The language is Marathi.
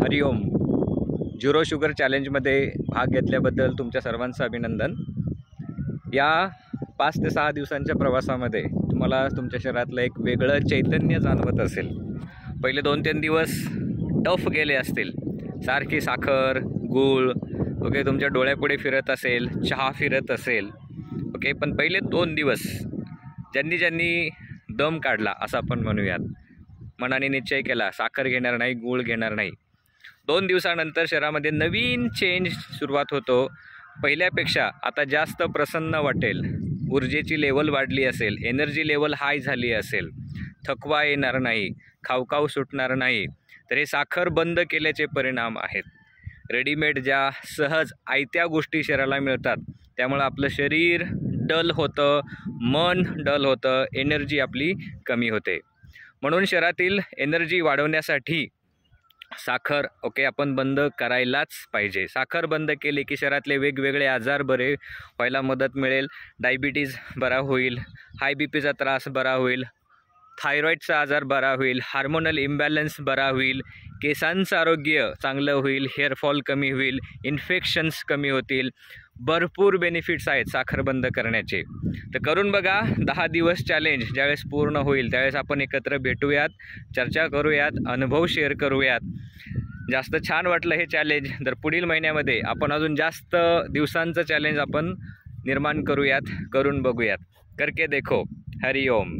हरिओम. झिरो शुगर चॅलेंजमध्ये भाग घेतल्याबद्दल तुमच्या सर्वांचं अभिनंदन. या 5 ते 6 दिवसांच्या प्रवासामध्ये तुम्हाला तुमच्या शरीरातलं एक वेगळं चैतन्य जाणवत असेल. पहिले 2-3 दिवस टफ गेले असतील. सारखी साखर, गूळ ओके तुमच्या डोळ्यापुढे फिरत असेल, चहा फिरत असेल ओके. पण पहिले 2 दिवस ज्यांनी दम काढला असं आपण म्हणूयात, मनाने निश्चय केला साखर घेणार नाही, गूळ घेणार नाही, 2 दिवसानंतर शरीरामध्ये नवीन चेंज सुरुवात होतो. पहिल्यापेक्षा आता जास्त प्रसन्न वाटेल, ऊर्जेची लेवल वाढली असेल, एनर्जी लेवल हाय झाली असेल, थकवा येणार नाही, खावखाव सुटणार नाही. तर हे साखर बंद केल्याचे परिणाम आहेत. रेडीमेड ज्या सहज आयत्या गोष्टी शरीराला मिळतात त्यामुळे आपलं शरीर डल होतं, मन डल होतं, एनर्जी आपली कमी होते. म्हणून शरीरातील एनर्जी वाढवण्यासाठी साखर ओके आपण बंद करायलाच पाहिजे. साखर बंद केली की शरीरातले वेगवेगळे आजार बरे व्हायला मदत मिळेल. डायबिटीज बरा होईल, हाय बीपीचा त्रास बरा होईल, थायरॉईडचा आजार बरा होईल, हार्मोनल इम्बॅलन्स बरा होईल, केसांचं आरोग्य चांगलं होईल, हेअरफॉल कमी होईल, इन्फेक्शन्स कमी होतील. भरपूर बेनिफिट्स आहेत साखर बंद करण्याचे. तर करून बघा. 10 दिवस चॅलेंज ज्यावेळेस पूर्ण होईल त्यावेळेस आपण एकत्र भेटूयात, चर्चा करूयात, अनुभव शेअर करूयात. जास्त छान वाटलं हे चॅलेंज. तर पुढील महिन्यामध्ये आपण अजून जास्त दिवसांचं चॅलेंज आपण निर्माण करूयात, करून बघूयात. करके देखो. हरिओम.